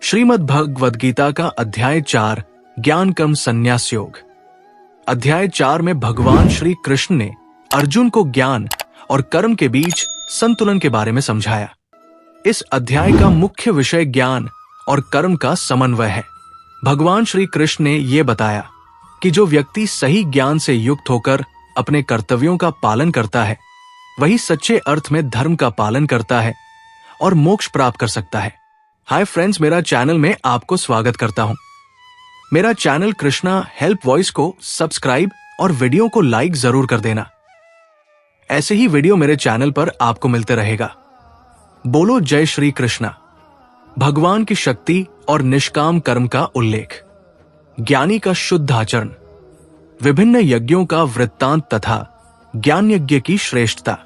श्रीमद् भगवद गीता का अध्याय 4 ज्ञान कर्म संन्यास योग। अध्याय 4 में भगवान श्री कृष्ण ने अर्जुन को ज्ञान और कर्म के बीच संतुलन के बारे में समझाया। इस अध्याय का मुख्य विषय ज्ञान और कर्म का समन्वय है। भगवान श्री कृष्ण ने यह बताया कि जो व्यक्ति सही ज्ञान से युक्त होकर अपने कर्तव्यों का पालन करता है, वही सच्चे अर्थ में धर्म का पालन करता है और मोक्ष प्राप्त कर सकता है। हाय फ्रेंड्स, मेरा चैनल में आपको स्वागत करता हूं। मेरा चैनल कृष्णा हेल्प वॉइस को सब्सक्राइब और वीडियो को लाइक जरूर कर देना। ऐसे ही वीडियो मेरे चैनल पर आपको मिलते रहेगा। बोलो जय श्री कृष्णा। भगवान की शक्ति और निष्काम कर्म का उल्लेख, ज्ञानी का शुद्ध आचरण, विभिन्न यज्ञों का वृत्तांत तथा ज्ञान यज्ञ की श्रेष्ठता,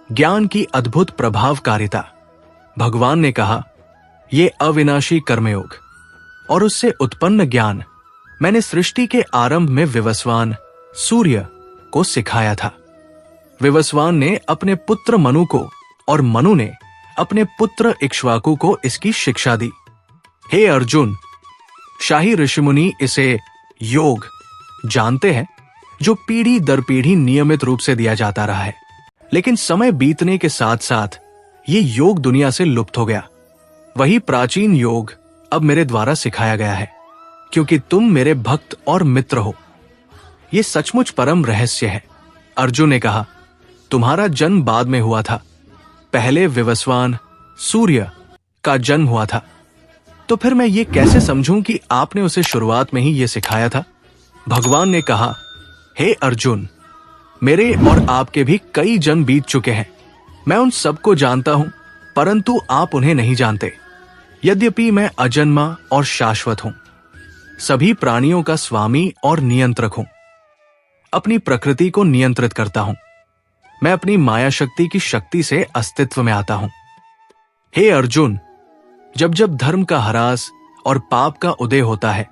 ज्ञान की अद्भुत प्रभावकारिता। भगवान ने कहा, ये अविनाशी कर्मयोग और उससे उत्पन्न ज्ञान मैंने सृष्टि के आरंभ में विवस्वान सूर्य को सिखाया था। विवस्वान ने अपने पुत्र मनु को और मनु ने अपने पुत्र इक्ष्वाकु को इसकी शिक्षा दी। हे अर्जुन, शाही ऋषिमुनि इसे योग जानते हैं जो पीढ़ी दर पीढ़ी नियमित रूप से दिया जाता रहा है, लेकिन समय बीतने के साथ साथ ये योग दुनिया से लुप्त हो गया। वही प्राचीन योग अब मेरे द्वारा सिखाया गया है, क्योंकि तुम मेरे भक्त और मित्र हो। ये सचमुच परम रहस्य है। अर्जुन ने कहा, तुम्हारा जन्म बाद में हुआ था, पहले विवस्वान सूर्य का जन्म हुआ था, तो फिर मैं ये कैसे समझूं कि आपने उसे शुरुआत में ही ये सिखाया था? भगवान ने कहा, हे अर्जुन, मेरे और आपके भी कई जन्म बीत चुके हैं। मैं उन सबको जानता हूं, परंतु आप उन्हें नहीं जानते। यद्यपि मैं अजन्मा और शाश्वत हूं, सभी प्राणियों का स्वामी और नियंत्रक हूं, अपनी प्रकृति को नियंत्रित करता हूं। मैं अपनी माया शक्ति की शक्ति से अस्तित्व में आता हूं। हे अर्जुन, जब जब धर्म का ह्रास और पाप का उदय होता है,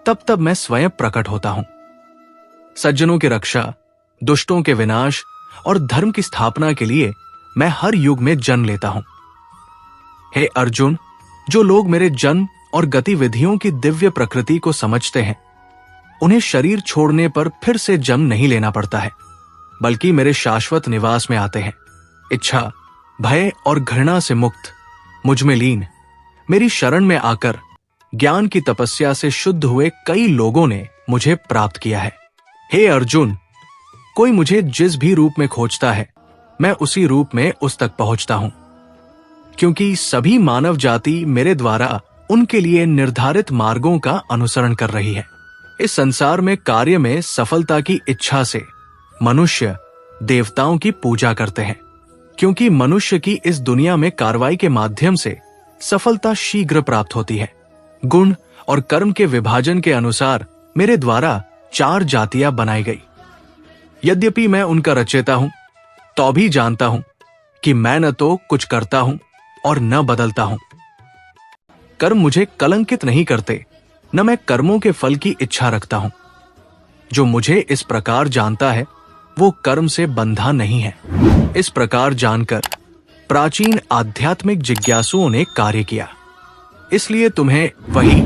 तब तब मैं स्वयं प्रकट होता हूं। सज्जनों की रक्षा, दुष्टों के विनाश और धर्म की स्थापना के लिए मैं हर युग में जन्म लेता हूं। हे अर्जुन, जो लोग मेरे जन्म और गतिविधियों की दिव्य प्रकृति को समझते हैं, उन्हें शरीर छोड़ने पर फिर से जन्म नहीं लेना पड़ता है, बल्कि मेरे शाश्वत निवास में आते हैं। इच्छा, भय और घृणा से मुक्त, मुझ में लीन, मेरी शरण में आकर ज्ञान की तपस्या से शुद्ध हुए कई लोगों ने मुझे प्राप्त किया है। हे अर्जुन, कोई मुझे जिस भी रूप में खोजता है, मैं उसी रूप में उस तक पहुंचता हूं, क्योंकि सभी मानव जाति मेरे द्वारा उनके लिए निर्धारित मार्गों का अनुसरण कर रही है। इस संसार में कार्य में सफलता की इच्छा से मनुष्य देवताओं की पूजा करते हैं, क्योंकि मनुष्य की इस दुनिया में कार्रवाई के माध्यम से सफलता शीघ्र प्राप्त होती है। गुण और कर्म के विभाजन के अनुसार मेरे द्वारा 4 जातियां बनाई गई। यद्यपि मैं उनका रचयिता हूं, तो भी जानता हूं कि मैं न तो कुछ करता हूं और न बदलता हूं। कर्म मुझे कलंकित नहीं करते, न मैं कर्मों के फल की इच्छा रखता हूं। जो मुझे इस प्रकार जानता है, वो कर्म से बंधा नहीं है। इस प्रकार जानकर प्राचीन आध्यात्मिक जिज्ञासुओं ने कार्य किया। इसलिए तुम्हें वही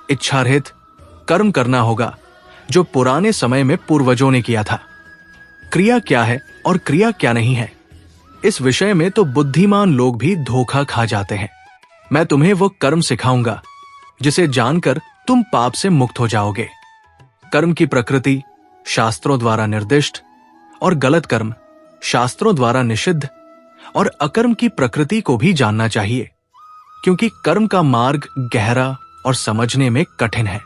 इच्छारहित कर्म करना होगा जो पुराने समय में पूर्वजों ने किया था। क्रिया क्या है और क्रिया क्या नहीं है, इस विषय में तो बुद्धिमान लोग भी धोखा खा जाते हैं। मैं तुम्हें वो कर्म सिखाऊंगा जिसे जानकर तुम पाप से मुक्त हो जाओगे। कर्म की प्रकृति शास्त्रों द्वारा निर्दिष्ट और गलत कर्म शास्त्रों द्वारा निषिद्ध और अकर्म की प्रकृति को भी जानना चाहिए, क्योंकि कर्म का मार्ग गहरा और समझने में कठिन है।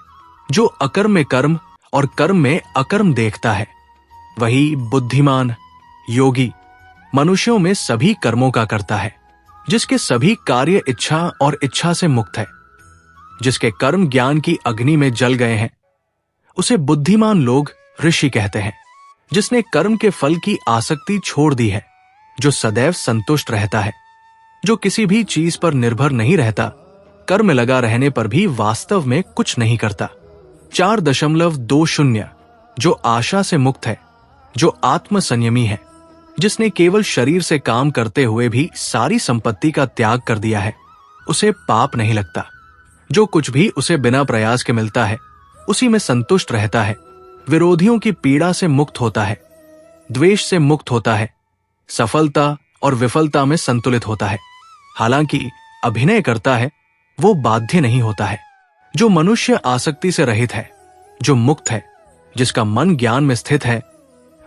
जो अकर्म में कर्म और कर्म में अकर्म देखता है, वही बुद्धिमान योगी मनुष्यों में सभी कर्मों का करता है, जिसके सभी कार्य इच्छा और इच्छा से मुक्त है। जिसके कर्म ज्ञान की अग्नि में जल गए हैं, उसे बुद्धिमान लोग ऋषि कहते हैं। जिसने कर्म के फल की आसक्ति छोड़ दी है, जो सदैव संतुष्ट रहता है, जो किसी भी चीज पर निर्भर नहीं रहता, कर्म लगा रहने पर भी वास्तव में कुछ नहीं करता। 4.20 जो आशा से मुक्त है, जो आत्म संयमी है, जिसने केवल शरीर से काम करते हुए भी सारी संपत्ति का त्याग कर दिया है, उसे पाप नहीं लगता। जो कुछ भी उसे बिना प्रयास के मिलता है उसी में संतुष्ट रहता है, विरोधियों की पीड़ा से मुक्त होता है, द्वेष से मुक्त होता है, सफलता और विफलता में संतुलित होता है। हालांकि अभिनय करता है, वो बाध्य नहीं होता है। जो मनुष्य आसक्ति से रहित है, जो मुक्त है, जिसका मन ज्ञान में स्थित है,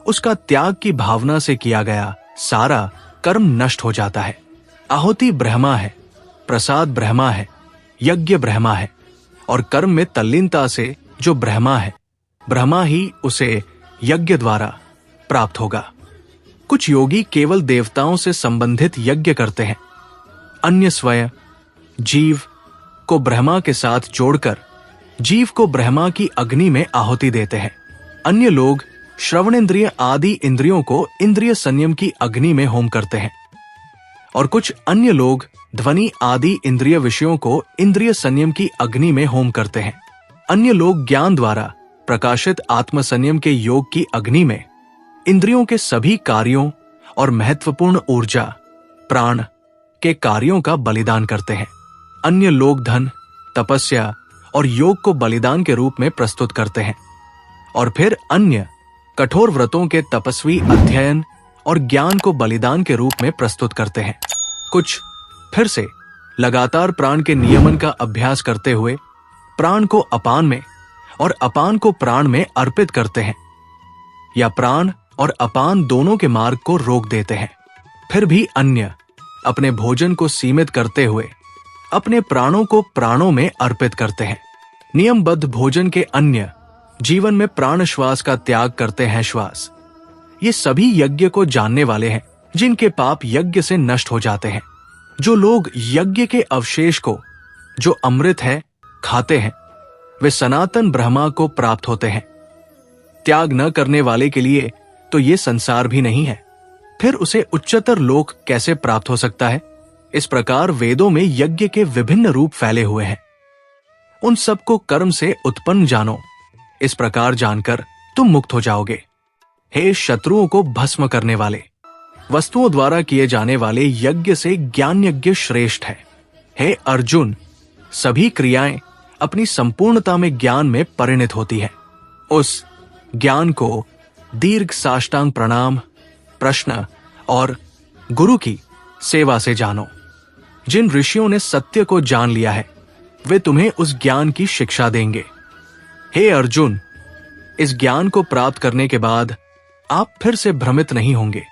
उसका त्याग की भावना से किया गया सारा कर्म नष्ट हो जाता है। आहुति ब्रह्मा है, प्रसाद ब्रह्मा है, यज्ञ ब्रह्मा है, और कर्म में तल्लीनता से जो ब्रह्मा है, ब्रह्मा ही उसे यज्ञ द्वारा प्राप्त होगा। कुछ योगी केवल देवताओं से संबंधित यज्ञ करते हैं, अन्य स्वयं जीव को ब्रह्मा के साथ जोड़कर जीव को ब्रह्मा की अग्नि में आहुति देते हैं। अन्य लोग श्रवणेंद्रिय आदि इंद्रियों को इंद्रिय संयम की अग्नि में होम करते हैं, और कुछ अन्य लोग ध्वनि आदि इंद्रिय विषयों को इंद्रिय संयम की अग्नि में होम करते हैं। अन्य लोग ज्ञान द्वारा प्रकाशित आत्म संयम के योग की अग्नि में इंद्रियों के सभी कार्यों और महत्वपूर्ण ऊर्जा प्राण के कार्यों का बलिदान करते हैं। अन्य लोग धन, तपस्या और योग को बलिदान के रूप में प्रस्तुत करते हैं, और फिर अन्य कठोर व्रतों के तपस्वी अध्ययन और ज्ञान को बलिदान के रूप में प्रस्तुत करते हैं। कुछ फिर से लगातार प्राण के नियमन का अभ्यास करते हुए प्राण को अपान में और अपान को प्राण में अर्पित करते हैं, या प्राण और अपान दोनों के मार्ग को रोक देते हैं। फिर भी अन्य अपने भोजन को सीमित करते हुए अपने प्राणों को प्राणों में अर्पित करते हैं। नियमबद्ध भोजन के अन्य जीवन में प्राण श्वास का त्याग करते हैं। श्वास ये सभी यज्ञ को जानने वाले हैं, जिनके पाप यज्ञ से नष्ट हो जाते हैं। जो लोग यज्ञ के अवशेष को, जो अमृत है, खाते हैं, वे सनातन ब्रह्मा को प्राप्त होते हैं। त्याग न करने वाले के लिए तो ये संसार भी नहीं है, फिर उसे उच्चतर लोक कैसे प्राप्त हो सकता है? इस प्रकार वेदों में यज्ञ के विभिन्न रूप फैले हुए हैं। उन सबको कर्म से उत्पन्न जानो। इस प्रकार जानकर तुम मुक्त हो जाओगे। हे शत्रुओं को भस्म करने वाले, वस्तुओं द्वारा किए जाने वाले यज्ञ से ज्ञान यज्ञ श्रेष्ठ है। हे अर्जुन, सभी क्रियाएं अपनी संपूर्णता में ज्ञान में परिणत होती है। उस ज्ञान को दीर्घ साष्टांग प्रणाम, प्रश्न और गुरु की सेवा से जानो। जिन ऋषियों ने सत्य को जान लिया है, वे तुम्हें उस ज्ञान की शिक्षा देंगे। हे अर्जुन, इस ज्ञान को प्राप्त करने के बाद आप फिर से भ्रमित नहीं होंगे,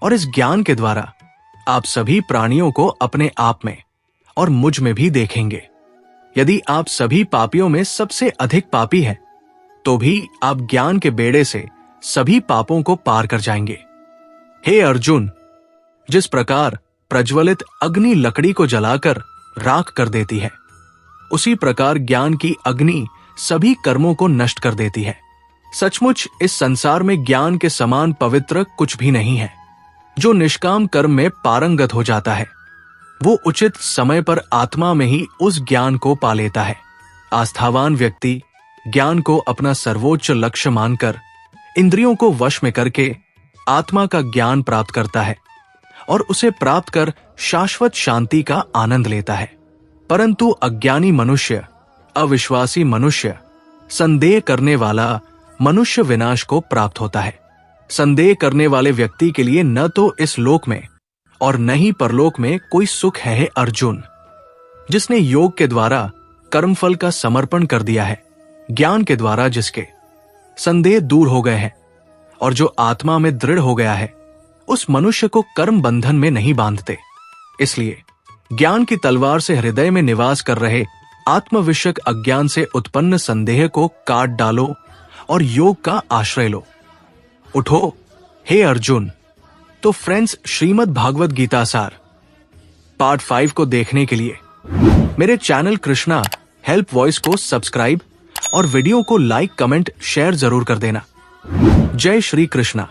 और इस ज्ञान के द्वारा आप सभी प्राणियों को अपने आप में और मुझ में भी देखेंगे। यदि आप सभी पापियों में सबसे अधिक पापी हैं, तो भी आप ज्ञान के बेड़े से सभी पापों को पार कर जाएंगे। हे अर्जुन, जिस प्रकार प्रज्वलित अग्नि लकड़ी को जलाकर राख कर देती है, उसी प्रकार ज्ञान की अग्नि सभी कर्मों को नष्ट कर देती है। सचमुच इस संसार में ज्ञान के समान पवित्र कुछ भी नहीं है। जो निष्काम कर्म में पारंगत हो जाता है, वो उचित समय पर आत्मा में ही उस ज्ञान को पा लेता है। आस्थावान व्यक्ति ज्ञान को अपना सर्वोच्च लक्ष्य मानकर इंद्रियों को वश में करके आत्मा का ज्ञान प्राप्त करता है, और उसे प्राप्त कर शाश्वत शांति का आनंद लेता है। परंतु अज्ञानी मनुष्य, अविश्वासी मनुष्य, संदेह करने वाला मनुष्य विनाश को प्राप्त होता है। संदेह करने वाले व्यक्ति के लिए न तो इस लोक में और न ही परलोक में कोई सुख है। अर्जुन, जिसने योग के द्वारा कर्मफल का समर्पण कर दिया है, ज्ञान के द्वारा जिसके संदेह दूर हो गए हैं, और जो आत्मा में दृढ़ हो गया है, उस मनुष्य को कर्म बंधन में नहीं बांधते। इसलिए ज्ञान की तलवार से हृदय में निवास कर रहे आत्मविषयक अज्ञान से उत्पन्न संदेह को काट डालो और योग का आश्रय लो। उठो हे अर्जुन। तो फ्रेंड्स, श्रीमद् भागवत गीता सार पार्ट 5 को देखने के लिए मेरे चैनल कृष्णा हेल्प वॉइस को सब्सक्राइब और वीडियो को लाइक, कमेंट, शेयर जरूर कर देना। जय श्री कृष्णा।